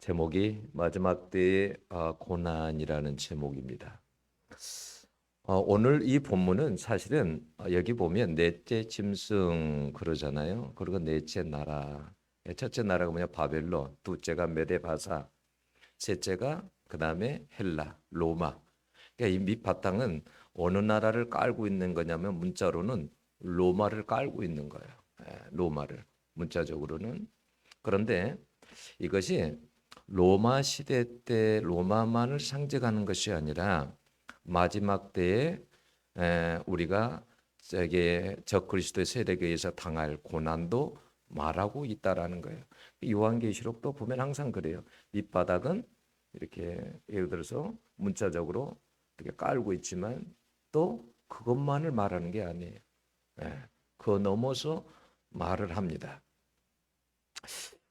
제목이 마지막 때의 고난이라는 제목입니다. 오늘 이 본문은 사실은 여기 보면 넷째 짐승 그러잖아요. 그리고 넷째 나라, 첫째 나라가 뭐냐 바벨론, 둘째가 메데바사, 셋째가 그 다음에 헬라, 로마. 그러니까 이 밑바탕은 어느 나라를 깔고 있는 거냐면 문자로는 로마를 깔고 있는 거예요. 로마를 문자적으로는. 그런데 이것이 로마 시대 때 로마만을 상징하는 것이 아니라 마지막 때에 우리가 세계 적그리스도의 세력에 의해서 당할 고난도 말하고 있다라는 거예요. 요한계시록도 보면 항상 그래요. 밑바닥은 이렇게 예를 들어서 문자적으로 이렇게 깔고 있지만 또 그것만을 말하는 게 아니에요. 그 넘어서 말을 합니다.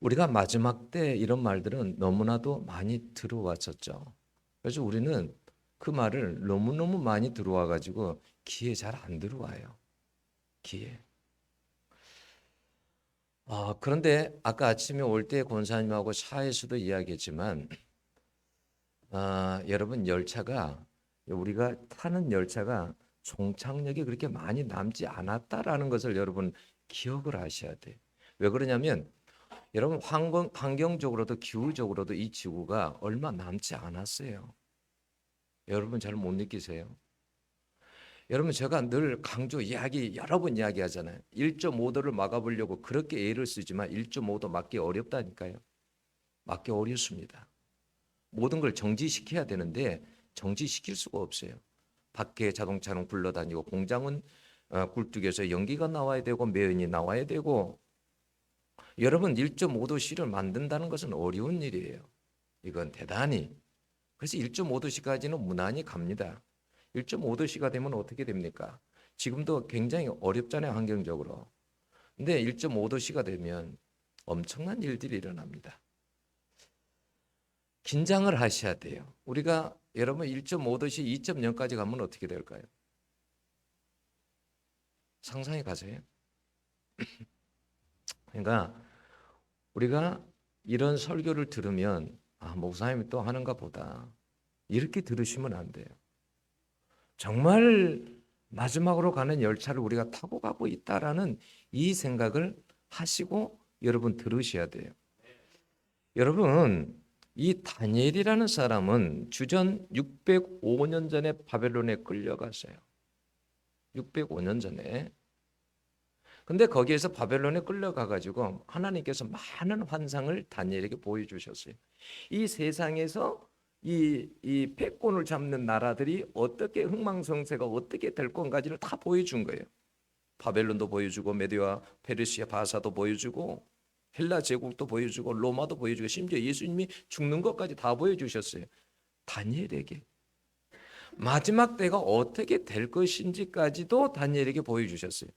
우리가 마지막 때 이런 말들은 너무나도 많이 들어왔었죠. 그래서 우리는 그 말을 너무너무 많이 들어와 가지고 귀에 잘 안 들어와요. 귀에. 그런데 아까 아침에 올 때 권사님하고 차에서도 이야기했지만 여러분 열차가 우리가 타는 열차가 종착역이 그렇게 많이 남지 않았다라는 것을 여러분 기억을 하셔야 돼요. 왜 그러냐면 여러분 환경적으로도 기후적으로도 이 지구가 얼마 남지 않았어요. 여러분 잘 못 느끼세요? 여러분 제가 늘 여러 번 이야기하잖아요. 1.5도를 막아보려고 그렇게 애를 쓰지만 1.5도 막기 어렵다니까요. 막기 어렵습니다. 모든 걸 정지시켜야 되는데 정지시킬 수가 없어요. 밖에 자동차는 굴러다니고 공장은 굴뚝에서 연기가 나와야 되고 매연이 나와야 되고 여러분 1.5도씨를 만든다는 것은 어려운 일이에요. 이건 대단히. 그래서 1.5도씨까지는 무난히 갑니다. 1.5도씨가 되면 어떻게 됩니까? 지금도 굉장히 어렵잖아요, 환경적으로. 근데 1.5도씨가 되면 엄청난 일들이 일어납니다. 긴장을 하셔야 돼요. 우리가 여러분 1.5도씨 2.0까지 가면 어떻게 될까요? 상상해 가세요. 그러니까 우리가 이런 설교를 들으면 목사님이 또 하는가 보다. 이렇게 들으시면 안 돼요. 정말 마지막으로 가는 열차를 우리가 타고 가고 있다라는 이 생각을 하시고 여러분 들으셔야 돼요. 여러분 이 다니엘이라는 사람은 주전 605년 전에 바벨론에 끌려갔어요. 605년 전에. 근데 거기에서 바벨론에 끌려가 가지고 하나님께서 많은 환상을 다니엘에게 보여주셨어요. 이 세상에서 이 패권을 잡는 나라들이 어떻게 흥망성쇠가 어떻게 될 건가지를 다 보여준 거예요. 바벨론도 보여주고 메디와 페르시아 바사도 보여주고 헬라 제국도 보여주고 로마도 보여주고 심지어 예수님이 죽는 것까지 다 보여주셨어요. 다니엘에게 마지막 때가 어떻게 될 것인지까지도 다니엘에게 보여주셨어요.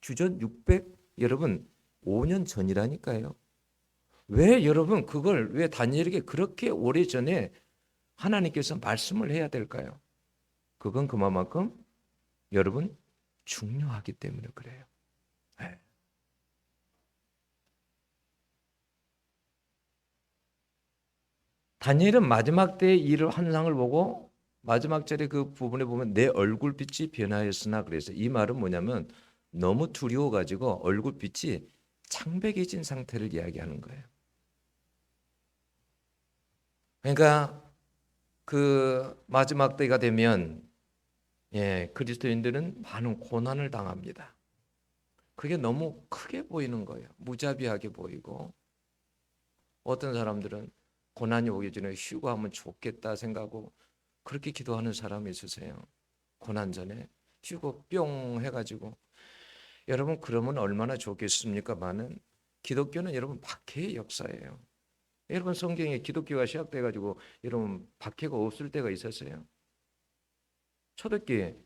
주전 600 여러분 5년 전이라니까요. 왜 여러분 그걸 왜 다니엘에게 그렇게 오래전에 하나님께서 말씀을 해야 될까요? 그건 그만큼 여러분 중요하기 때문에 그래요. 네. 다니엘은 마지막 때의 일을 환상을 보고 마지막 절에 그 부분에 보면 내 얼굴빛이 변하였으나 그래서 이 말은 뭐냐면 너무 두려워가지고 얼굴빛이 창백해진 상태를 이야기하는 거예요. 그러니까 그 마지막 때가 되면 그리스도인들은 많은 고난을 당합니다. 그게 너무 크게 보이는 거예요. 무자비하게 보이고 어떤 사람들은 고난이 오기 전에 휴가하면 좋겠다 생각하고 그렇게 기도하는 사람이 있으세요. 고난 전에 휴가 뿅 해가지고 여러분 그러면 얼마나 좋겠습니까? 많은 기독교는 여러분 박해의 역사예요. 여러분 성경에 기독교가 시작돼가지고 여러분 박해가 없을 때가 있었어요. 초대교회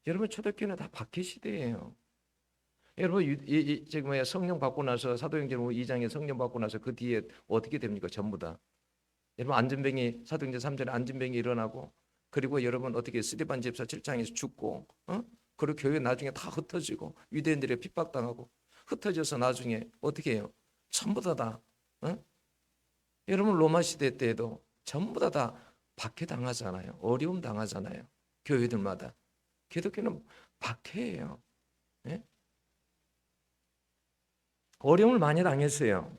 여러분 초대교회는 다 박해 시대예요. 여러분 지금 뭐야 성령 받고 나서 사도행전 2장에 성령 받고 나서 그 뒤에 어떻게 됩니까? 전부 다 여러분 안전병이 사도행전 3장에 안전병이 일어나고 그리고 여러분 어떻게 스데반 집사 7장에서 죽고 그리고 교회 나중에 다 흩어지고 유대인들의 핍박당하고 흩어져서 나중에 어떻게 해요? 전부 다 여러분 로마 시대 때에도 전부 다 박해당하잖아요. 어려움 당하잖아요. 교회들마다. 기독교는 박해예요. 예? 어려움을 많이 당했어요.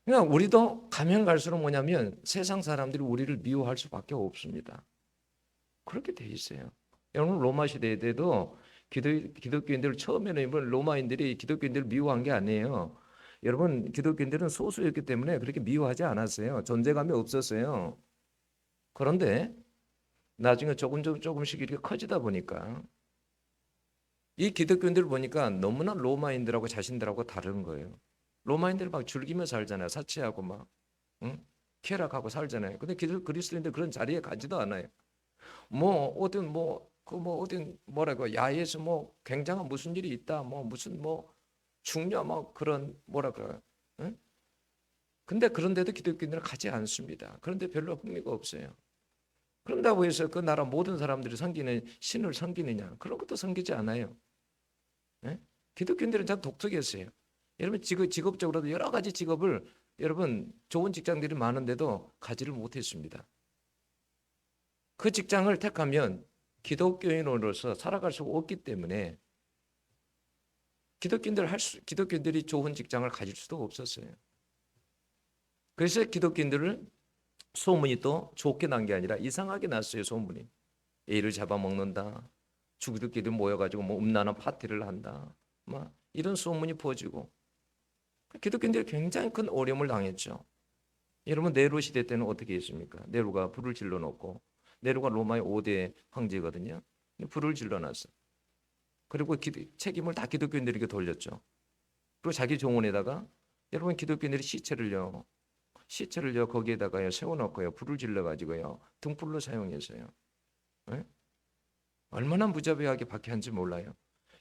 그러니까 우리도 가면 갈수록 뭐냐면 세상 사람들이 우리를 미워할 수밖에 없습니다. 그렇게 돼 있어요. 여러분 로마 시대 때도 기독교인들 처음에는 로마인들이 기독교인들을 미워한 게 아니에요. 여러분 기독교인들은 소수였기 때문에 그렇게 미워하지 않았어요. 존재감이 없었어요. 그런데 나중에 조금씩 이렇게 커지다 보니까 이 기독교인들을 보니까 너무나 로마인들하고 자신들하고 다른 거예요. 로마인들 막 즐기며 살잖아요. 사치하고 막 응? 쾌락하고 살잖아요. 근데 그리스도인들 그런 자리에 가지도 않아요. 뭐 어떤 어떤 뭐라고 야외에서 뭐 굉장한 무슨 일이 있다. 뭐 무슨 뭐 중요 뭐 그런 뭐라 그래요. 응? 근데 그런데도 기독교인들은 가지 않습니다. 그런데 별로 흥미가 없어요. 그런다고 해서 그 나라 모든 사람들이 섬기는 신을 섬기느냐? 그런 것도 섬기지 않아요. 예? 기독교인들은 참 독특했어요. 여러분 직업적으로도 여러 가지 직업을 여러분 좋은 직장들이 많은데도 가지를 못했습니다. 그 직장을 택하면 기독교인으로서 살아갈 수 없기 때문에 기독교인들이 좋은 직장을 가질 수도 없었어요. 그래서 기독교인들을 소문이 또 좋게 난 게 아니라 이상하게 났어요. 소문이 애를 잡아먹는다. 주기들끼리 모여가지고 뭐 음란한 파티를 한다. 막 이런 소문이 퍼지고 기독교인들이 굉장히 큰 어려움을 당했죠. 여러분 네로 시대 때는 어떻게 했습니까? 네로가 불을 질러놓고 네로가 로마의 5대 황제거든요. 불을 질러놨어. 그리고 책임을 다 기독교인들에게 돌렸죠. 그리고 자기 정원에다가 여러분 기독교인들이 시체를요 거기에다가요 세워놓고요 불을 질러가지고요 등불로 사용했어요. 네? 얼마나 무자비하게 박해한지 몰라요.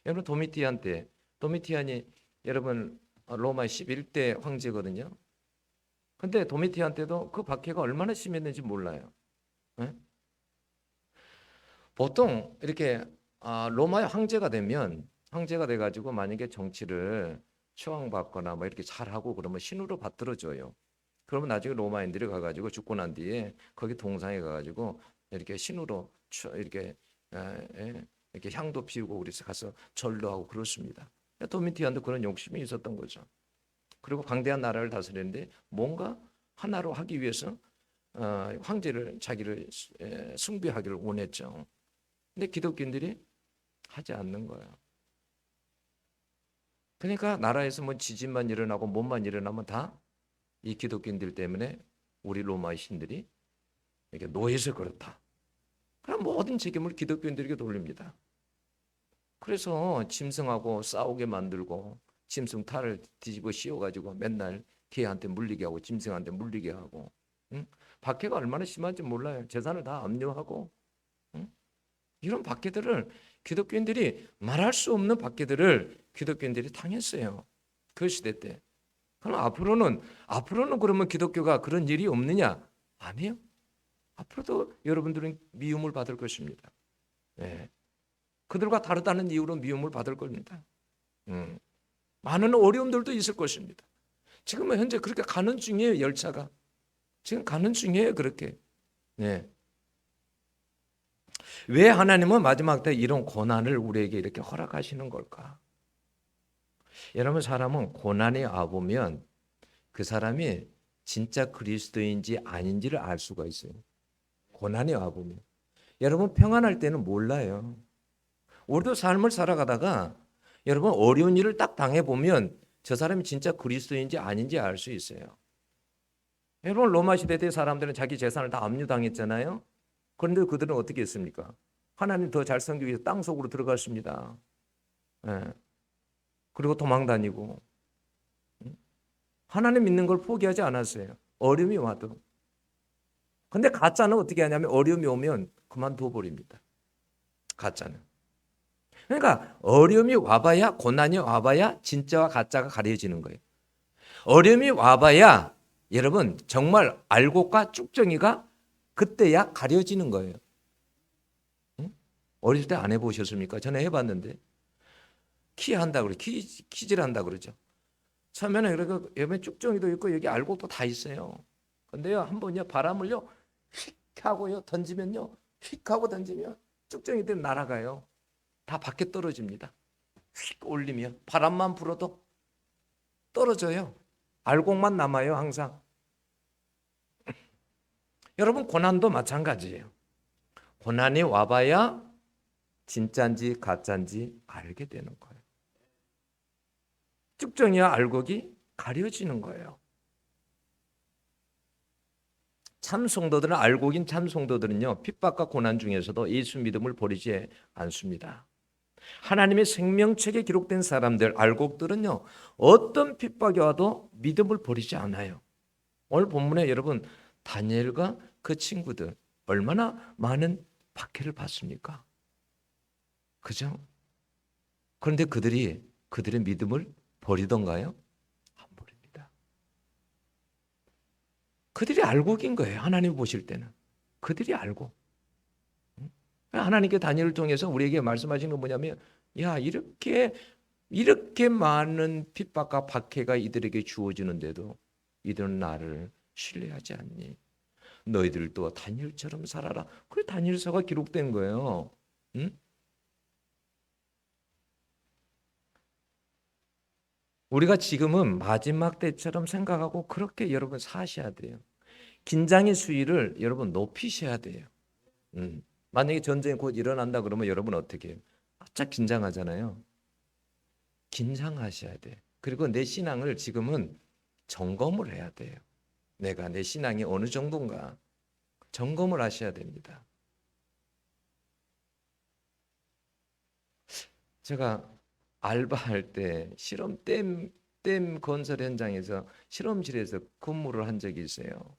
여러분 도미티안이 여러분 로마 11대 황제거든요. 근데 도미티안 때도 그 박해가 얼마나 심했는지 몰라요. 네? 보통 이렇게 로마의 황제가 돼가지고 만약에 정치를 추앙받거나 뭐 이렇게 잘하고 그러면 신으로 받들어줘요. 그러면 나중에 로마인들이 가가지고 죽고 난 뒤에 거기 동상에 가가지고 이렇게 신으로 이렇게 이렇게 향도 피우고 그래서 가서 절도 하고 그렇습니다. 도미티안도 그런 욕심이 있었던 거죠. 그리고 광대한 나라를 다스리는데 뭔가 하나로 하기 위해서 황제를 자기를 숭배하기를 원했죠. 근데 기독교인들이 하지 않는 거예요. 그러니까 나라에서 뭐 지진만 일어나고 뭔만 일어나면 다 이 기독교인들 때문에 우리 로마의 신들이 이렇게 노예서 그렇다. 그럼 모든 책임을 기독교인들에게 돌립니다. 그래서 짐승하고 싸우게 만들고 짐승 탈을 뒤집어 씌워가지고 맨날 개한테 물리게 하고 짐승한테 물리게 하고 응? 박해가 얼마나 심한지 몰라요. 재산을 다 압류하고 응? 이런 박해들을 기독교인들이 말할 수 없는 박해들을 기독교인들이 당했어요. 그 시대 때. 그럼 앞으로는 그러면 기독교가 그런 일이 없느냐? 아니요. 앞으로도 여러분들은 미움을 받을 것입니다. 네. 그들과 다르다는 이유로 미움을 받을 겁니다. 많은 어려움들도 있을 것입니다. 지금은 현재 그렇게 가는 중이에요. 열차가. 지금 가는 중이에요. 그렇게. 네. 왜 하나님은 마지막 때 이런 고난을 우리에게 이렇게 허락하시는 걸까? 여러분 사람은 고난에 와보면 그 사람이 진짜 그리스도인지 아닌지를 알 수가 있어요. 고난에 와보면. 여러분 평안할 때는 몰라요. 우리도 삶을 살아가다가 여러분 어려운 일을 딱 당해보면 저 사람이 진짜 그리스도인지 아닌지 알 수 있어요. 여러분 로마 시대 때 사람들은 자기 재산을 다 압류당했잖아요. 그런데 그들은 어떻게 했습니까? 하나님 더 잘 섬기기 위해서 땅속으로 들어갔습니다. 예. 그리고 도망 다니고 하나님 믿는 걸 포기하지 않았어요. 어려움이 와도. 근데 가짜는 어떻게 하냐면 어려움이 오면 그만둬 버립니다. 가짜는. 그러니까 어려움이 와봐야 고난이 와봐야 진짜와 가짜가 가려지는 거예요. 어려움이 와봐야 여러분 정말 알곡과 쭉정이가 그때야 가려지는 거예요. 응? 어릴 때 안 해보셨습니까? 저는 해봤는데 키질 한다 그러죠. 처음에는 그리고 여기 쭉정이도 있고 여기 알곡도 다 있어요. 근데요 한번요 바람을요 휙 하고요 던지면요 휙 하고 던지면 쭉정이들이 날아가요. 다 밖에 떨어집니다. 휙 올리면 바람만 불어도 떨어져요. 알곡만 남아요 항상. 여러분 고난도 마찬가지예요. 고난이 와봐야 진짜인지 가짜인지 알게 되는 거예요. 쭉정이와 알곡이 가려지는 거예요. 참 성도들은 알곡인 참 성도들은요 핍박과 고난 중에서도 예수 믿음을 버리지 않습니다. 하나님의 생명책에 기록된 사람들 알곡들은요 어떤 핍박이 와도 믿음을 버리지 않아요. 오늘 본문에 여러분 다니엘과 그 친구들 얼마나 많은 박해를 받습니까? 그죠? 그런데 그들의 믿음을 버리던가요? 안 버립니다. 그들이 알곡인 거예요. 하나님 보실 때는 그들이 알고. 하나님께 다니엘을 통해서 우리에게 말씀하시는 건 뭐냐면 야 이렇게 많은 핍박과 박해가 이들에게 주어지는데도 이들은 나를 신뢰하지 않니? 너희들도 다니엘처럼 살아라. 그래 다니엘서가 기록된 거예요. 응? 우리가 지금은 마지막 때처럼 생각하고 그렇게 여러분 사셔야 돼요. 긴장의 수위를 여러분 높이셔야 돼요. 만약에 전쟁이 곧 일어난다 그러면 여러분 어떻게 해요? 바짝 긴장하잖아요. 긴장하셔야 돼. 그리고 내 신앙을 지금은 점검을 해야 돼요. 내가 내 신앙이 어느 정도인가 점검을 하셔야 됩니다. 제가 알바할 때 댐 건설 현장에서 실험실에서 근무를 한 적이 있어요.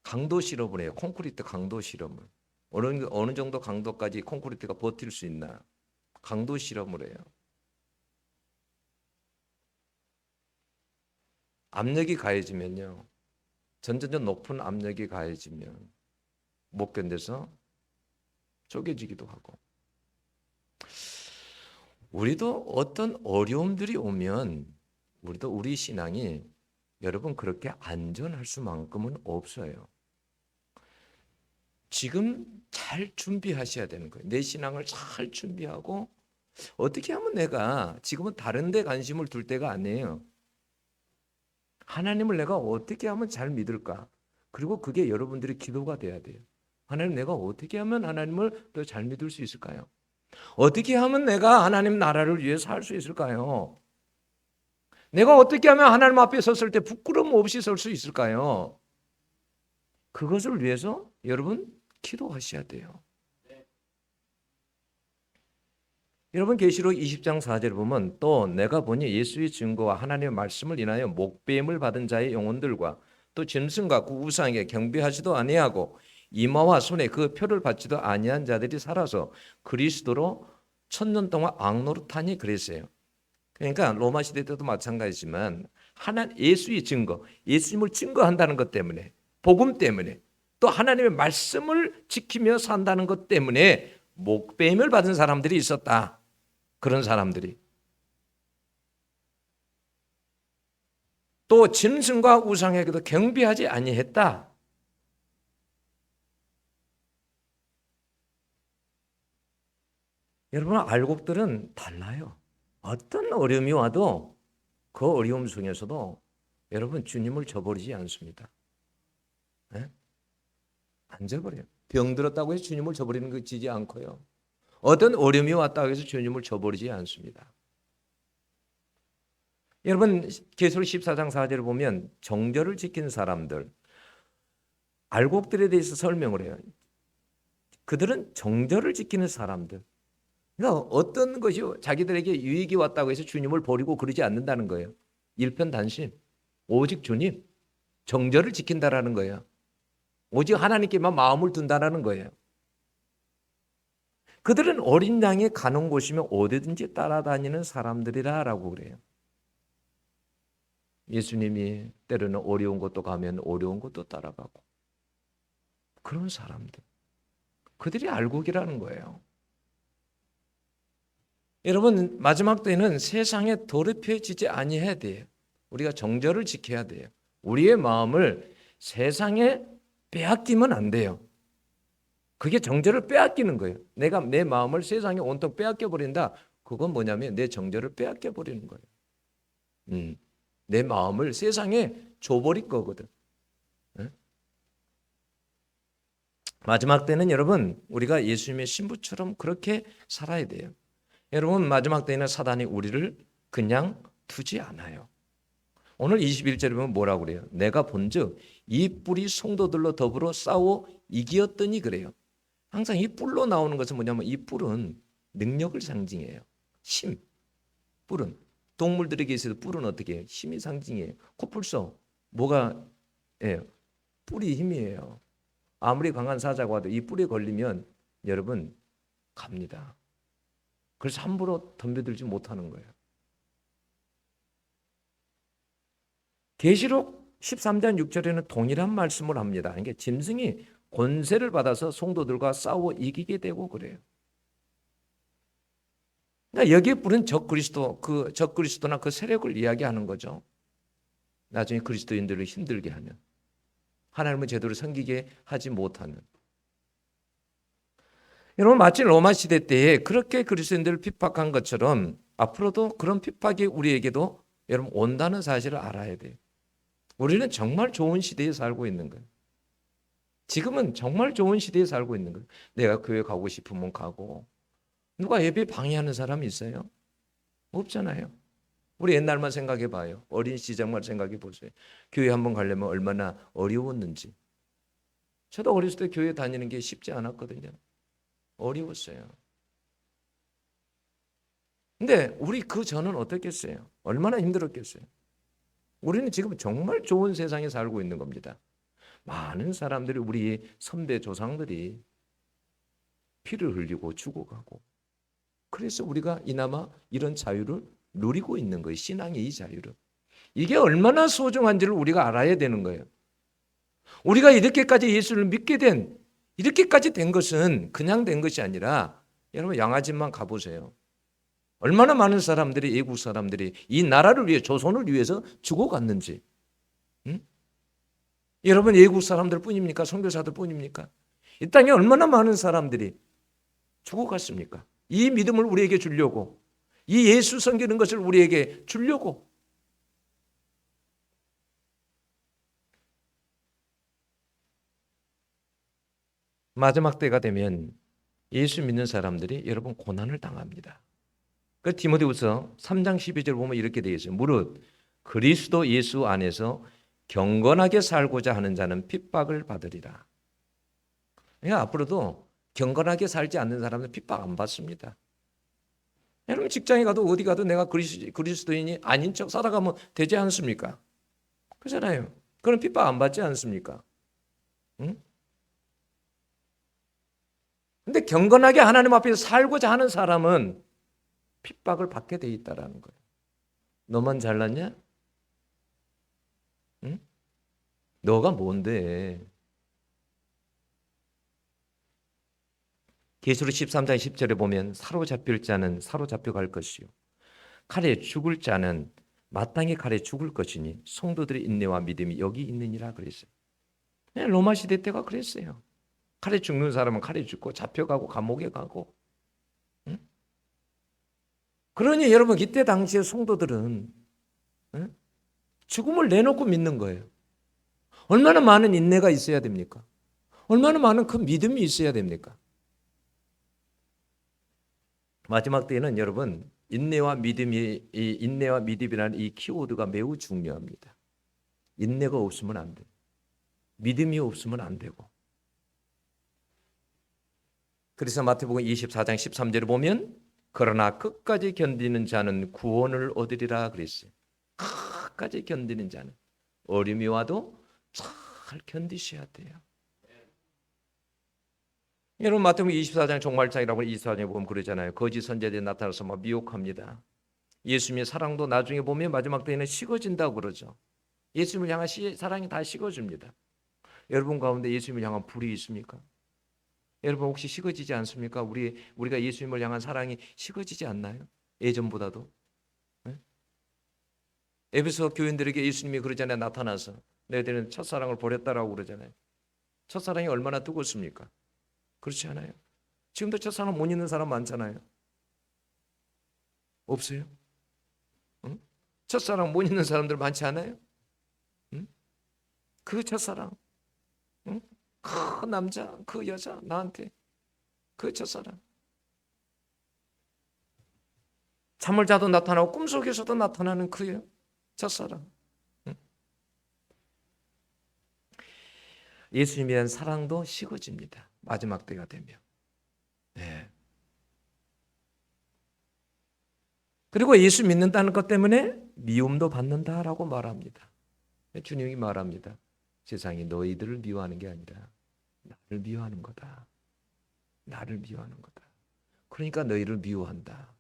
강도 실험을 해요. 콘크리트 강도 실험을. 어느 정도 강도까지 콘크리트가 버틸 수 있나 강도 실험을 해요. 압력이 가해지면요. 점점 높은 압력이 가해지면 못 견뎌서 쪼개지기도 하고. 우리도 어떤 어려움들이 오면 우리도 우리 신앙이 여러분 그렇게 안전할 수만큼은 없어요. 지금 잘 준비하셔야 되는 거예요. 내 신앙을 잘 준비하고 어떻게 하면 내가 지금은 다른 데 관심을 둘 때가 아니에요. 하나님을 내가 어떻게 하면 잘 믿을까? 그리고 그게 여러분들의 기도가 돼야 돼요. 하나님 내가 어떻게 하면 하나님을 더 잘 믿을 수 있을까요? 어떻게 하면 내가 하나님 나라를 위해 살 수 있을까요? 내가 어떻게 하면 하나님 앞에 섰을 때 부끄러움 없이 설 수 있을까요? 그것을 위해서 여러분 기도하셔야 돼요. 여러분 계시록 20장 4절을 보면 또 내가 보니 예수의 증거와 하나님의 말씀을 인하여 목배임을 받은 자의 영혼들과 또 짐승과 그 우상에게 경배하지도 아니하고 이마와 손에 그 표를 받지도 아니한 자들이 살아서 그리스도로 1000년 동안 앙노릇하니 그랬어요. 그러니까 로마 시대 때도 마찬가지지만 예수의 증거, 예수님을 증거한다는 것 때문에 복음 때문에 또 하나님의 말씀을 지키며 산다는 것 때문에 목배임을 받은 사람들이 있었다. 그런 사람들이 또 짐승과 우상에게도 경배하지 아니했다. 여러분 알곡들은 달라요. 어떤 어려움이 와도 그 어려움 속에서도 여러분 주님을 저버리지 않습니다. 네? 안 저버려요. 병 들었다고 해서 주님을 저버리는 거 지지 않고요. 어떤 어려움이 왔다고 해서 주님을 저버리지 않습니다. 여러분 계시록 14장 4절을 보면 정절을 지킨 사람들 알곡들에 대해서 설명을 해요. 그들은 정절을 지키는 사람들. 그러니까 어떤 것이 자기들에게 유익이 왔다고 해서 주님을 버리고 그러지 않는다는 거예요. 일편단심. 오직 주님. 정절을 지킨다라는 거예요. 오직 하나님께만 마음을 둔다라는 거예요. 그들은 어린 양이 가는 곳이면 어디든지 따라다니는 사람들이라고 그래요. 예수님이 때로는 어려운 곳도 가면 어려운 곳도 따라가고 그런 사람들. 그들이 알곡이라는 거예요. 여러분 마지막 때는 세상에 더럽혀지지 아니해야 돼요. 우리가 정절을 지켜야 돼요. 우리의 마음을 세상에 빼앗기면 안 돼요. 그게 정절을 빼앗기는 거예요. 내가 내 마음을 세상에 온통 빼앗겨 버린다. 그건 뭐냐면 내 정절을 빼앗겨 버리는 거예요. 내 마음을 세상에 줘버릴 거거든. 네? 마지막 때는 여러분 우리가 예수님의 신부처럼 그렇게 살아야 돼요. 여러분 마지막 때에는 사단이 우리를 그냥 두지 않아요. 오늘 21절에 보면 뭐라고 그래요? 내가 본즉 이 뿔이 성도들로 더불어 싸워 이기었더니 그래요. 항상 이 뿔로 나오는 것은 뭐냐면 이 뿔은 능력을 상징해요. 힘. 뿔은 동물들에게 있어서 뿔은 어떻게 해요? 힘이 상징이에요. 코뿔 써. 뭐가 예요? 뿔이 힘이에요. 아무리 강한 사자가 와도 이 뿔에 걸리면 여러분 갑니다. 그래서 함부로 덤벼들지 못하는 거예요. 계시록 13장 6절에는 동일한 말씀을 합니다. 그러니까 짐승이 권세를 받아서 성도들과 싸워 이기게 되고 그래요. 그러니까 여기에 뿌린 적그리스도나 그 세력을 이야기하는 거죠. 나중에 그리스도인들을 힘들게 하는, 하나님을 제대로 섬기게 하지 못하는. 여러분 마치 로마 시대 때에 그렇게 그리스도인들을 핍박한 것처럼 앞으로도 그런 핍박이 우리에게도 여러분 온다는 사실을 알아야 돼요. 우리는 정말 좋은 시대에 살고 있는 거예요. 지금은 정말 좋은 시대에 살고 있는 거예요. 내가 교회 가고 싶으면 가고. 누가 예배 방해하는 사람이 있어요? 없잖아요. 우리 옛날만 생각해 봐요. 어린 시절만 생각해 보세요. 교회 한번 가려면 얼마나 어려웠는지. 저도 어렸을 때 교회 다니는 게 쉽지 않았거든요. 어려웠어요. 근데 우리 그 전은 어떻겠어요? 얼마나 힘들었겠어요? 우리는 지금 정말 좋은 세상에 살고 있는 겁니다. 많은 사람들이 우리 선배 조상들이 피를 흘리고 죽어가고 그래서 우리가 이나마 이런 자유를 누리고 있는 거예요. 신앙의 이 자유를. 이게 얼마나 소중한지를 우리가 알아야 되는 거예요. 우리가 이렇게까지 예수를 믿게 된 이렇게까지 된 것은 그냥 된 것이 아니라 여러분 양아진만 가보세요. 얼마나 많은 사람들이 애국 사람들이 이 나라를 위해 조선을 위해서 죽어갔는지. 응? 여러분 애국 사람들 뿐입니까? 선교사들 뿐입니까? 이 땅에 얼마나 많은 사람들이 죽어갔습니까? 이 믿음을 우리에게 주려고, 이 예수 섬기는 것을 우리에게 주려고. 마지막 때가 되면 예수 믿는 사람들이 여러분 고난을 당합니다. 그 디모데후서 3장 12절 보면 이렇게 되어 있어요. 무릇 그리스도 예수 안에서 경건하게 살고자 하는 자는 핍박을 받으리라. 그러니까 앞으로도 경건하게 살지 않는 사람은 핍박 안 받습니다. 여러분 직장에 가도 어디 가도 내가 그리스도인이 아닌 척 살아가면 되지 않습니까? 그렇잖아요. 그런 핍박 안 받지 않습니까? 응? 근데 경건하게 하나님 앞에서 살고자 하는 사람은 핍박을 받게 돼 있다라는 거예요. 너만 잘났냐? 응? 너가 뭔데? 계시록 13장 10절에 보면 사로잡힐 자는 사로잡혀갈 것이요 칼에 죽을 자는 마땅히 칼에 죽을 것이니 성도들의 인내와 믿음이 여기 있느니라 그랬어요. 로마 시대 때가 그랬어요. 칼에 죽는 사람은 칼에 죽고 잡혀가고 감옥에 가고. 응? 그러니 여러분 이때 당시의 성도들은 응? 죽음을 내놓고 믿는 거예요. 얼마나 많은 인내가 있어야 됩니까? 얼마나 많은 그 믿음이 있어야 됩니까? 마지막 때에는 여러분 인내와 믿음이라는 이 키워드가 매우 중요합니다. 인내가 없으면 안 돼요. 믿음이 없으면 안 되고. 그래서 마태복음 24장 13절에 보면 그러나 끝까지 견디는 자는 구원을 얻으리라 그랬어요. 끝까지 견디는 자는 어려움이 와도 잘 견디셔야 돼요. 여러분 마태복음 24장 종말장이라고 24장에 보면 그러잖아요. 거짓 선지자들이 나타나서 막 미혹합니다. 예수님의 사랑도 나중에 보면 마지막 때에는 식어진다고 그러죠. 예수님을 향한 사랑이 다 식어집니다. 여러분 가운데 예수님을 향한 불이 있습니까? 여러분 혹시 식어지지 않습니까? 우리가 예수님을 향한 사랑이 식어지지 않나요? 예전보다도. 네? 에베소 교인들에게 예수님이 그러잖아요. 나타나서 너희들은 첫사랑을 버렸다라고 그러잖아요. 첫사랑이 얼마나 뜨겁습니까? 그렇지 않아요? 지금도 첫사랑 못 있는 사람 많잖아요. 없어요? 응? 첫사랑 못 있는 사람들 많지 않아요? 응? 그 첫사랑, 응? 그 남자, 그 여자, 나한테 그 첫사랑. 잠을 자도 나타나고 꿈속에서도 나타나는 그 첫사랑. 응? 예수님에 대한 사랑도 식어집니다. 마지막 때가 되면. 네. 그리고 예수 믿는다는 것 때문에 미움도 받는다라고 말합니다. 주님이 말합니다. 세상이 너희들을 미워하는 게 아니라 나를 미워하는 거다. 나를 미워하는 거다. 그러니까 너희를 미워한다.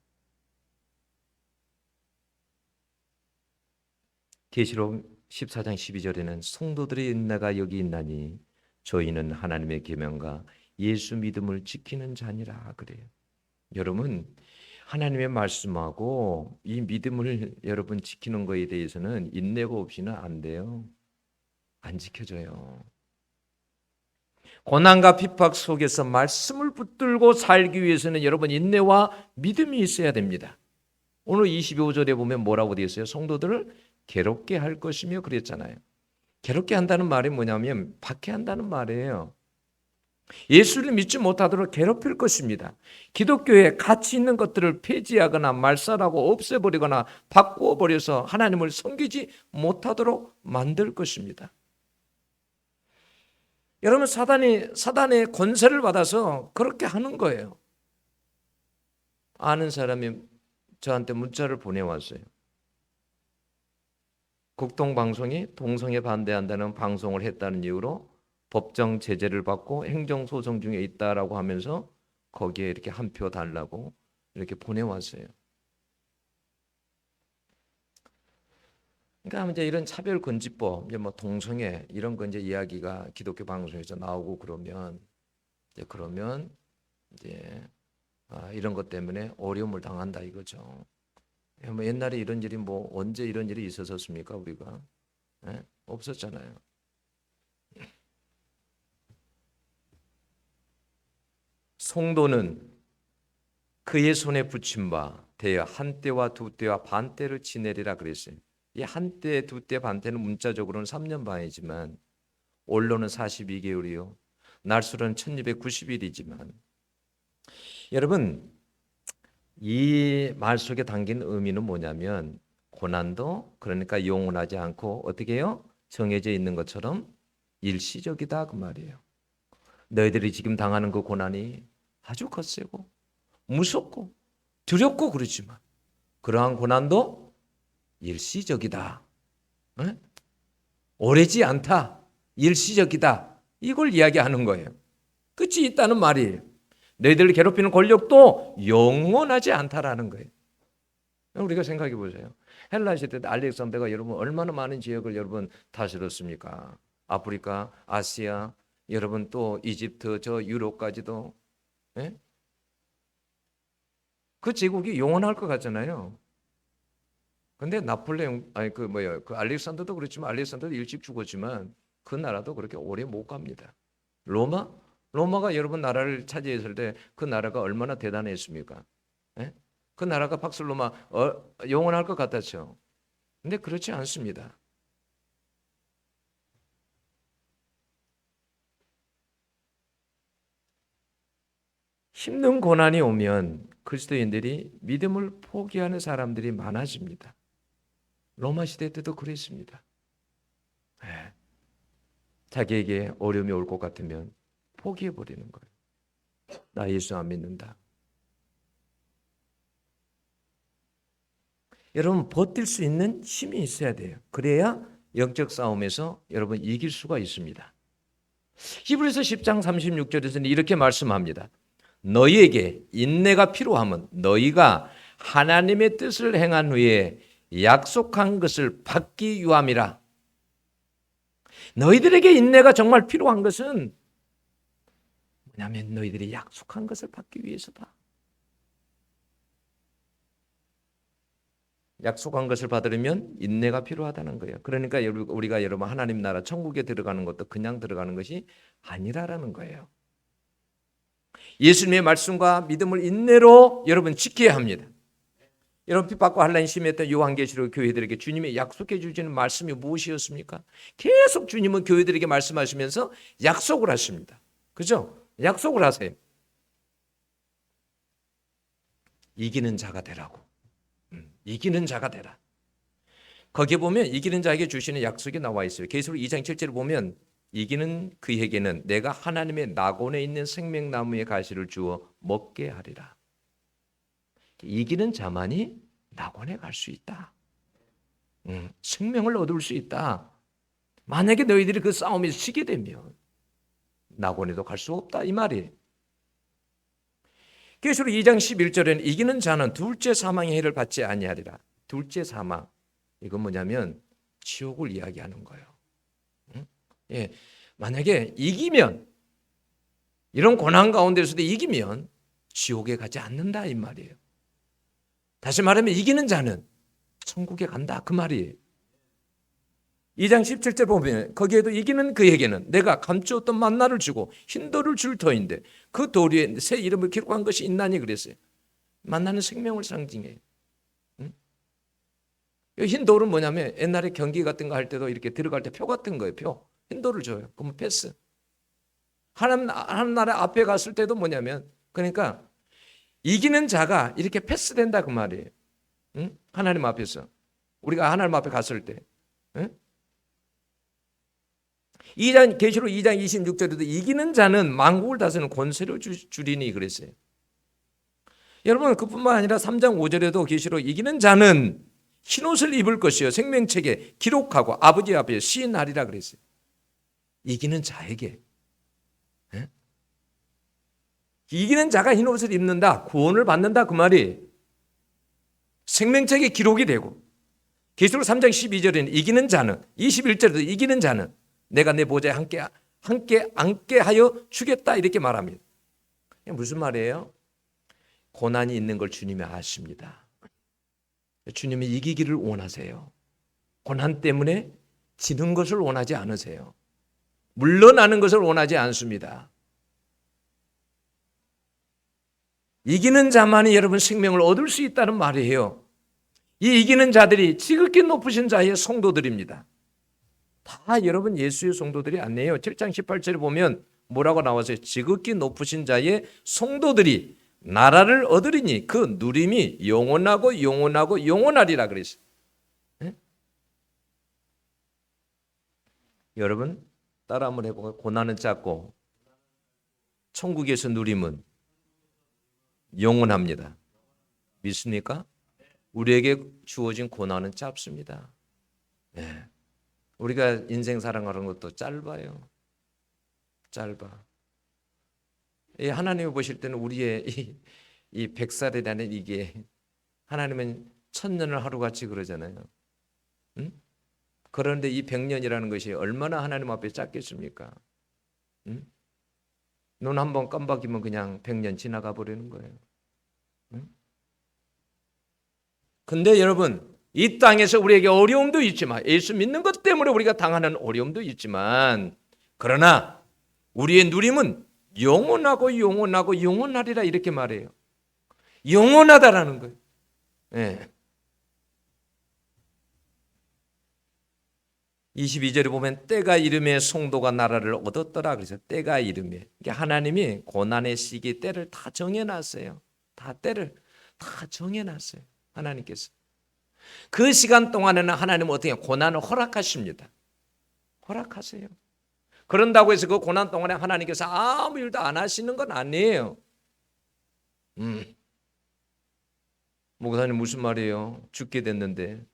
계시록 14장 12절에는 성도들의 인내가 여기 있나니 저희는 하나님의 계명과 예수 믿음을 지키는 자니라 그래요. 여러분, 하나님의 말씀하고 이 믿음을 여러분 지키는 것에 대해서는 인내가 없이는 안 돼요. 안 지켜져요. 고난과 핍박 속에서 말씀을 붙들고 살기 위해서는 여러분 인내와 믿음이 있어야 됩니다. 오늘 25절에 보면 뭐라고 되어 있어요? 성도들을 괴롭게 할 것이며 그랬잖아요. 괴롭게 한다는 말이 뭐냐면 박해한다는 말이에요. 예수를 믿지 못하도록 괴롭힐 것입니다. 기독교에 가치 있는 것들을 폐지하거나 말살하고 없애버리거나 바꾸어버려서 하나님을 섬기지 못하도록 만들 것입니다. 여러분, 사단의 권세를 받아서 그렇게 하는 거예요. 아는 사람이 저한테 문자를 보내왔어요. 국동방송이 동성애 반대한다는 방송을 했다는 이유로 법정 제재를 받고 행정소송 중에 있다라고 하면서 거기에 이렇게 한 표 달라고 이렇게 보내왔어요. 그러니까 이제 이런 차별금지법, 이제 뭐 동성애 이런 거 이제 이야기가 기독교 방송에서 나오고 그러면 이제 이런 것 때문에 어려움을 당한다 이거죠. 뭐 옛날에 이런 일이 뭐 언제 이런 일이 있었습니까 우리가? 네? 없었잖아요. 성도는 그의 손에 붙임 바 대여 한 때와 두 때와 반 때를 지내리라 그랬어요. 이 한 때, 두 때, 반 때는 문자적으로는 3년 반이지만 원로는 42개월이요. 날수로는 1290일이지만 여러분 이 말 속에 담긴 의미는 뭐냐면 고난도 그러니까 영원하지 않고 어떻게 해요? 정해져 있는 것처럼 일시적이다 그 말이에요. 너희들이 지금 당하는 그 고난이 아주 거세고 무섭고 두렵고 그렇지만 그러한 고난도 일시적이다. 에? 오래지 않다. 일시적이다. 이걸 이야기하는 거예요. 끝이 있다는 말이에요. 너희들을 괴롭히는 권력도 영원하지 않다라는 거예요. 우리가 생각해 보세요. 헬라 시대 때 알렉산더가 여러분 얼마나 많은 지역을 여러분 다스렸습니까? 아프리카, 아시아, 여러분 또 이집트, 저 유럽까지도. 예? 그 제국이 영원할 것 같잖아요. 근데 나폴레옹 그 알렉산더도 그렇지만 알렉산더도 일찍 죽었지만 그 나라도 그렇게 오래 못 갑니다. 로마가 여러분 나라를 차지했을 때 그 나라가 얼마나 대단했습니까? 예? 그 나라가 박슬로마 영원할 것 같았죠. 근데 그렇지 않습니다. 힘든 고난이 오면 그리스도인들이 믿음을 포기하는 사람들이 많아집니다. 로마 시대 때도 그랬습니다. 예. 자기에게 어려움이 올 것 같으면 포기해버리는 거예요. 나 예수 안 믿는다. 여러분 버틸 수 있는 힘이 있어야 돼요. 그래야 영적 싸움에서 여러분 이길 수가 있습니다. 히브리서 10장 36절에서는 이렇게 말씀합니다. 너희에게 인내가 필요하면 너희가 하나님의 뜻을 행한 후에 약속한 것을 받기 위함이라. 너희들에게 인내가 정말 필요한 것은 뭐냐면 너희들이 약속한 것을 받기 위해서다. 약속한 것을 받으려면 인내가 필요하다는 거예요. 그러니까 우리가 여러분 하나님 나라 천국에 들어가는 것도 그냥 들어가는 것이 아니라라는 거예요. 예수님의 말씀과 믿음을 인내로 여러분 지켜야 합니다. 여러분 핍박과 환난이 심했던 요한계시록 교회들에게 주님이 약속해 주시는 말씀이 무엇이었습니까? 계속 주님은 교회들에게 말씀하시면서 약속을 하십니다. 그죠? 약속을 하세요. 이기는 자가 되라고. 이기는 자가 되라. 거기에 보면 이기는 자에게 주시는 약속이 나와 있어요. 계시록 2장 7절을 보면 이기는 그에게는 내가 하나님의 낙원에 있는 생명나무의 가시를 주어 먹게 하리라. 이기는 자만이 낙원에 갈 수 있다. 생명을 얻을 수 있다. 만약에 너희들이 그 싸움에서 지게 되면 낙원에도 갈 수 없다 이 말이에요. 계시록 2장 11절에는 이기는 자는 둘째 사망의 해를 받지 아니하리라. 둘째 사망, 이건 뭐냐면 지옥을 이야기하는 거예요. 예, 만약에 이기면, 이런 고난 가운데서도 이기면 지옥에 가지 않는다 이 말이에요. 다시 말하면 이기는 자는 천국에 간다 그 말이에요. 2장 17절 보면 거기에도 이기는 그에게는 내가 감추었던 만나를 주고 흰 돌을 줄 터인데 그 돌 위에 새 이름을 기록한 것이 있나니 그랬어요. 만나는 생명을 상징해요. 흰 돌은 뭐냐면 옛날에 경기 같은 거 할 때도 이렇게 들어갈 때 표 같은 거예요. 표. 흰 돌을 줘요. 그러면 패스. 하나님 나라 앞에 갔을 때도 뭐냐면 그러니까 이기는 자가 이렇게 패스된다 그 말이에요. 하나님 앞에서 우리가 하나님 앞에 갔을 때. 계시록 2장 26절에도 이기는 자는 만국을 다스리는 권세를 주리니 그랬어요. 여러분 그뿐만 아니라 3장 5절에도 계시록 이기는 자는 흰옷을 입을 것이요 생명책에 기록하고 아버지 앞에 시인하리라 그랬어요. 이기는 자에게. 이기는 자가 흰옷을 입는다. 구원을 받는다 그 말이 생명책에 기록이 되고 계시록 3장 12절에는 이기는 자는 21절에도 이기는 자는 내가 내 보좌에 함께 앉게 하여 주겠다 이렇게 말합니다. 무슨 말이에요? 고난이 있는 걸 주님이 아십니다. 주님이 이기기를 원하세요. 고난 때문에 지는 것을 원하지 않으세요. 물러나는 것을 원하지 않습니다. 이기는 자만이 여러분 생명을 얻을 수 있다는 말이에요. 이 이기는 자들이 지극히 높으신 자의 성도들입니다. 다 여러분 예수의 성도들이 아니에요. 7장 18절에 보면 뭐라고 나와서요? 지극히 높으신 자의 성도들이 나라를 얻으리니 그 누림이 영원하고 영원하고 영원하리라 그랬어요. 네? 여러분 따라 한번 해보고 고난은 짧고 천국에서 누림은 영원합니다. 믿습니까? 우리에게 주어진 고난은 짧습니다. 네. 우리가 인생 살아가는 것도 짧아요. 짧아. 하나님이 보실 때는 우리의 이 100살이라는 이게 하나님은 1000년을 하루같이 그러잖아요. 응? 그런데 이 100년이라는 것이 얼마나 하나님 앞에 짧겠습니까? 응? 눈 한번 깜박이면 그냥 100년 지나가 버리는 거예요. 응? 근데 여러분 이 땅에서 우리에게 어려움도 있지만 예수 믿는 것 때문에 우리가 당하는 어려움도 있지만 그러나 우리의 누림은 영원하고 영원하고 영원하리라 이렇게 말해요. 영원하다라는 거예요. 네. 22절에 보면 때가 이름에 성도가 나라를 얻었더라. 그래서 때가 이름에 하나님이 고난의 시기 때를 다 정해놨어요. 다 때를 다 정해놨어요. 하나님께서. 그 시간 동안에는 하나님은 어떻게 고난을 허락하십니다. 허락하세요. 그런다고 해서 그 고난 동안에 하나님께서 아무 일도 안 하시는 건 아니에요. 목사님 무슨 말이에요? 죽게 됐는데.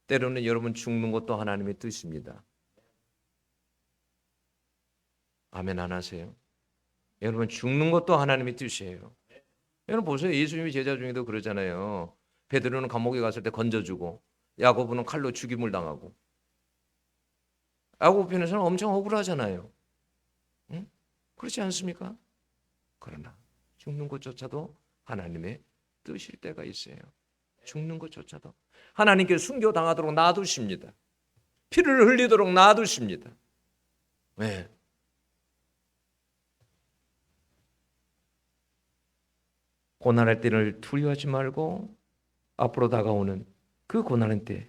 때로는 여러분 죽는 것도 하나님의 뜻입니다. 아멘 안 하세요? 여러분 죽는 것도 하나님의 뜻이에요. 여러분 보세요. 예수님이 제자 중에도 그러잖아요. 베드로는 감옥에 갔을 때 건져주고 야고보는 칼로 죽임을 당하고 야고보 편에서는 엄청 억울하잖아요. 응? 그렇지 않습니까? 그러나 죽는 것조차도 하나님의 뜻일 때가 있어요. 죽는 것조차도 하나님께 순교당하도록 놔두십니다. 피를 흘리도록 놔두십니다. 왜? 고난할 때를 두려워하지 말고 앞으로 다가오는 그 고난의 때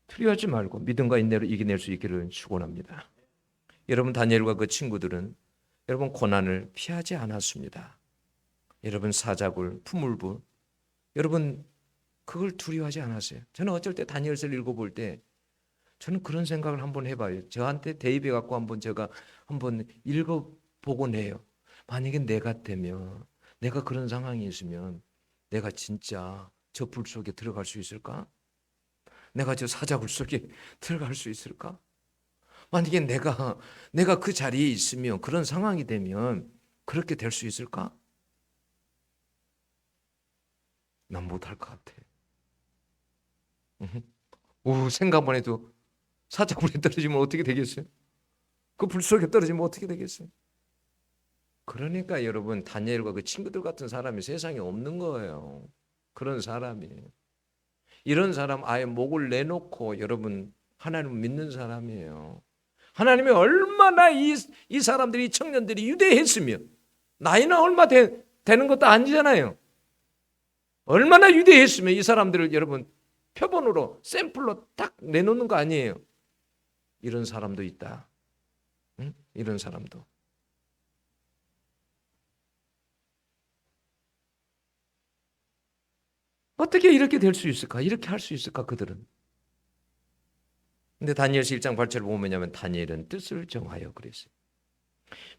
두려워하지 말고 믿음과 인내로 이겨낼 수 있기를 축원합니다. 여러분 다니엘과 그 친구들은 여러분 고난을 피하지 않았습니다. 여러분 사자굴, 풀무불 여러분 그걸 두려워하지 않았어요. 저는 어쩔 때 다니엘서를 읽어볼 때 저는 그런 생각을 한번 해봐요. 저한테 대입해 갖고 한번 제가 한번 읽어보곤 해요. 만약에 내가 되면 내가 그런 상황이 있으면 내가 진짜 저 불 속에 들어갈 수 있을까? 내가 저 사자굴 속에 들어갈 수 있을까? 만약에 내가 그 자리에 있으면 그런 상황이 되면 그렇게 될 수 있을까? 난 못할 것 같아. 생각만 해도 사자굴에 떨어지면 어떻게 되겠어요? 그 불 속에 떨어지면 어떻게 되겠어요? 그러니까 여러분 다니엘과 그 친구들 같은 사람이 세상에 없는 거예요. 그런 사람이. 이런 사람 아예 목을 내놓고 여러분 하나님을 믿는 사람이에요. 하나님이 얼마나 이 사람들이 이 청년들이 유대했으면 나이는 얼마 되는 것도 아니잖아요. 얼마나 유대했으면 이 사람들을 여러분 표본으로 샘플로 딱 내놓는 거 아니에요. 이런 사람도 있다. 응? 이런 사람도. 어떻게 이렇게 될 수 있을까? 이렇게 할 수 있을까? 그들은. 근데 다니엘서 1장 8절을 보면 뭐냐면 다니엘은 뜻을 정하여 그랬어요.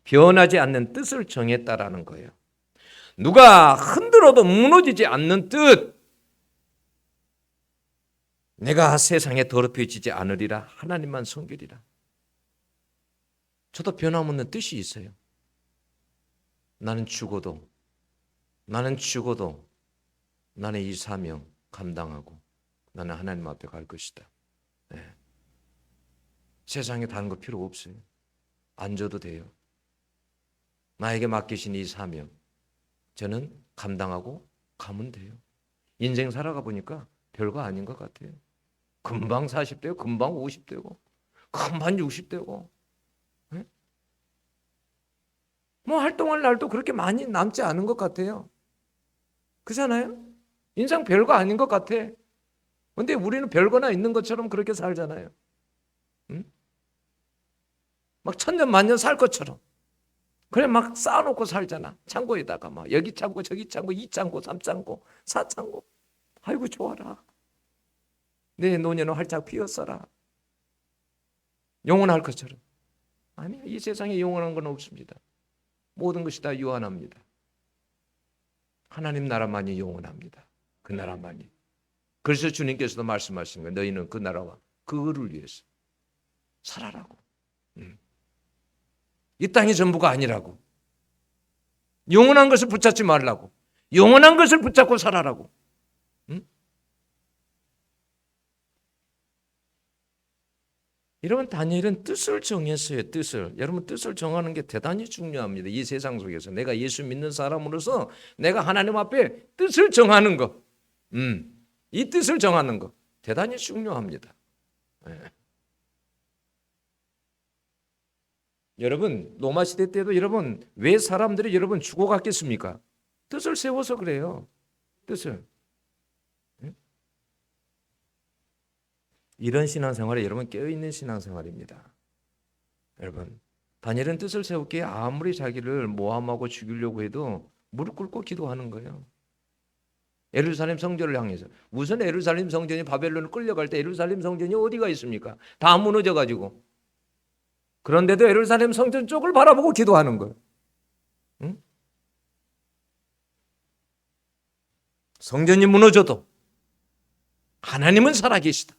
변하지 않는 뜻을 정했다라는 거예요. 누가 흔들어도 무너지지 않는 뜻. 내가 세상에 더럽혀지지 않으리라. 하나님만 섬기리라. 저도 변함없는 뜻이 있어요. 나는 죽어도 나는 이 사명 감당하고 나는 하나님 앞에 갈 것이다. 네. 세상에 다른 거 필요 없어요. 안 줘도 돼요. 나에게 맡기신 이 사명 저는 감당하고 가면 돼요. 인생 살아가 보니까 별거 아닌 것 같아요. 금방 40대고 금방 50대고 금방 60대고 네? 뭐 활동할 날도 그렇게 많이 남지 않은 것 같아요. 그렇잖아요? 인생 별거 아닌 것 같아. 근데 우리는 별거나 있는 것처럼 그렇게 살잖아요. 응? 막 천년 만년 살 것처럼. 그래 막 쌓아놓고 살잖아. 창고에다가 막 여기 창고 저기 창고 2창고 3창고 4창고. 아이고 좋아라. 내 노년은 활짝 피었어라. 영원할 것처럼. 아니 이 세상에 영원한 건 없습니다. 모든 것이 다 유한합니다. 하나님 나라만이 영원합니다. 그 나라만이. 그래서 주님께서도 말씀하신 거예요. 너희는 그 나라와 그거를 위해서 살아라고. 이 땅이 전부가 아니라고. 영원한 것을 붙잡지 말라고. 영원한 것을 붙잡고 살아라고. 여러분 다니엘은 뜻을 정했어요. 뜻을. 여러분 뜻을 정하는 게 대단히 중요합니다. 이 세상 속에서 내가 예수 믿는 사람으로서 내가 하나님 앞에 뜻을 정하는 거. 이 뜻을 정하는 거 대단히 중요합니다. 네. 여러분 로마 시대 때도 여러분 왜 사람들이 여러분 죽어갔겠습니까? 뜻을 세워서 그래요. 뜻을. 이런 신앙생활에 여러분 깨어있는 신앙생활입니다. 여러분 다니엘은 뜻을 세우기에 아무리 자기를 모함하고 죽이려고 해도 무릎 꿇고 기도하는 거예요. 예루살렘 성전을 향해서. 우선 예루살렘 성전이 바벨론을 끌려갈 때 예루살렘 성전이 어디가 있습니까? 다 무너져가지고. 그런데도 예루살렘 성전 쪽을 바라보고 기도하는 거예요. 응? 성전이 무너져도 하나님은 살아계시다.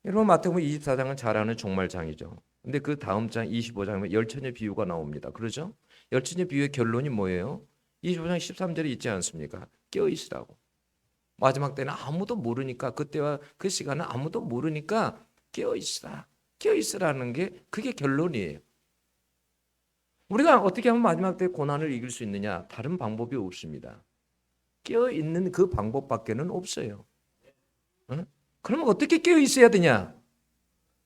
여러분 마태복음 24장은 잘 아는 종말장이죠. 근데 그 다음 장 25장에 열처녀 비유가 나옵니다. 그렇죠? 열처녀 비유의 결론이 뭐예요? 25장 13절에 있지 않습니까? 깨어있으라고. 마지막 때는 아무도 모르니까 그때와 그 시간은 아무도 모르니까 깨어있으라. 깨어있으라는 게 그게 결론이에요. 우리가 어떻게 하면 마지막 때 고난을 이길 수 있느냐? 다른 방법이 없습니다. 깨어 있는 그 방법밖에는 없어요. 어? 그러면 어떻게 깨어 있어야 되냐?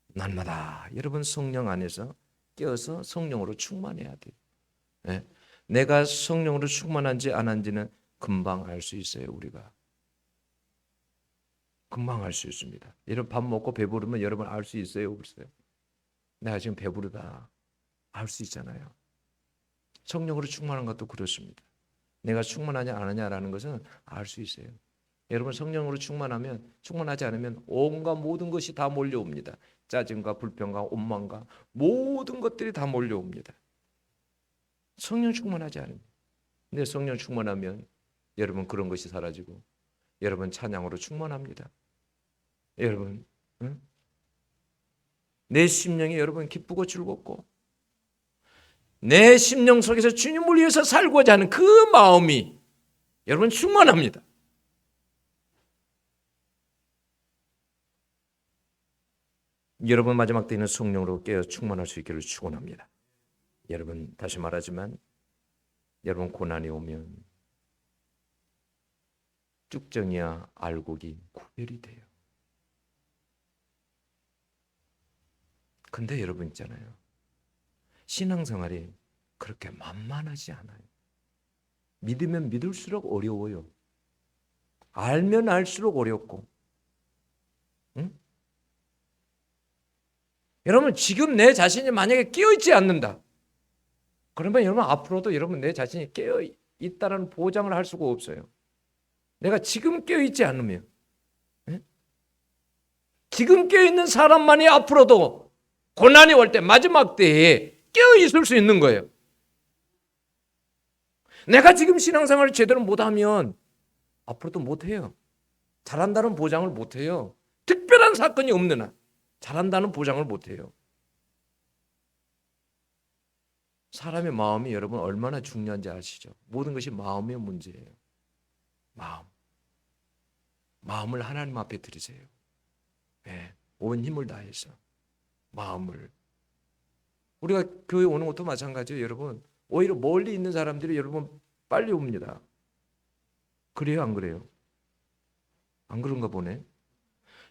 날마다 여러분 성령 안에서 깨어서 성령으로 충만해야 돼요. 예? 내가 성령으로 충만한지 안 한지는 금방 알 수 있어요. 우리가 금방 알 수 있습니다. 여러분 밥 먹고 배부르면 여러분 알 수 있어요, 없어요? 내가 지금 배부르다 알 수 있잖아요. 성령으로 충만한 것도 그렇습니다. 내가 충만하냐 안 하냐라는 것은 알 수 있어요. 여러분 성령으로 충만하지 않으면 온갖 모든 것이 다 몰려옵니다. 짜증과 불평과 원망과 모든 것들이 다 몰려옵니다. 성령 충만하지 않으면. 근데 성령 충만하면 여러분 그런 것이 사라지고 여러분 찬양으로 충만합니다. 여러분 응? 내 심령이 여러분 기쁘고 즐겁고 내 심령 속에서 주님을 위해서 살고자 하는 그 마음이 여러분 충만합니다. 여러분 마지막 때에는 성령으로 깨어 충만할 수 있기를 축원합니다. 여러분 다시 말하지만 여러분 고난이 오면 쭉정이야 알곡이 구별이 돼요. 근데 여러분 있잖아요. 신앙생활이 그렇게 만만하지 않아요. 믿으면 믿을수록 어려워요. 알면 알수록 어렵고. 응? 여러분 지금 내 자신이 만약에 깨어있지 않는다. 그러면 여러분 앞으로도 여러분 내 자신이 깨어있다는 보장을 할 수가 없어요. 내가 지금 깨어있지 않으면. 응? 지금 깨어있는 사람만이 앞으로도 고난이 올 때 마지막 때에 깨어있을 수 있는 거예요. 내가 지금 신앙생활을 제대로 못하면 앞으로도 못해요. 잘한다는 보장을 못해요. 특별한 사건이 없는 한 잘한다는 보장을 못해요. 사람의 마음이 여러분 얼마나 중요한지 아시죠? 모든 것이 마음의 문제예요. 마음을 하나님 앞에 드리세요. 네, 온 힘을 다해서 마음을. 우리가 교회 오는 것도 마찬가지예요. 여러분 오히려 멀리 있는 사람들이 여러분 빨리 옵니다. 그래요 안 그래요? 안 그런가 보네.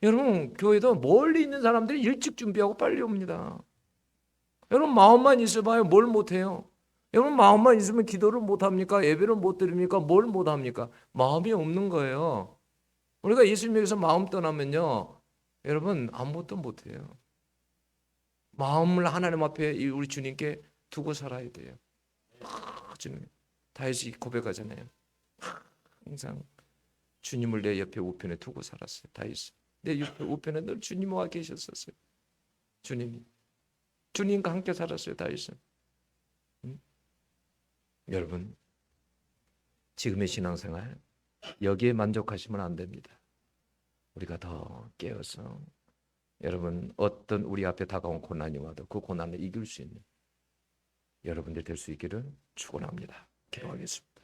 여러분 교회도 멀리 있는 사람들이 일찍 준비하고 빨리 옵니다. 여러분 마음만 있어봐요. 뭘 못해요? 여러분 마음만 있으면 기도를 못합니까? 예배를 못 드립니까? 뭘 못합니까? 마음이 없는 거예요. 우리가 예수님에게서 마음 떠나면요 여러분 아무것도 못해요. 마음을 하나님 앞에 우리 주님께 두고 살아야 돼요. 주님 다윗이 고백하잖아요. 항상 주님을 내 옆에 우편에 두고 살았어요. 다윗은 내 옆에 우편에 늘 주님과 계셨었어요. 주님과 함께 살았어요. 다윗은. 여러분 지금의 신앙생활 여기에 만족하시면 안 됩니다. 우리가 더 깨어서 여러분 어떤 우리 앞에 다가온 고난이 와도 그 고난을 이길 수 있는 여러분들 될 수 있기를 축원합니다. 기도하겠습니다.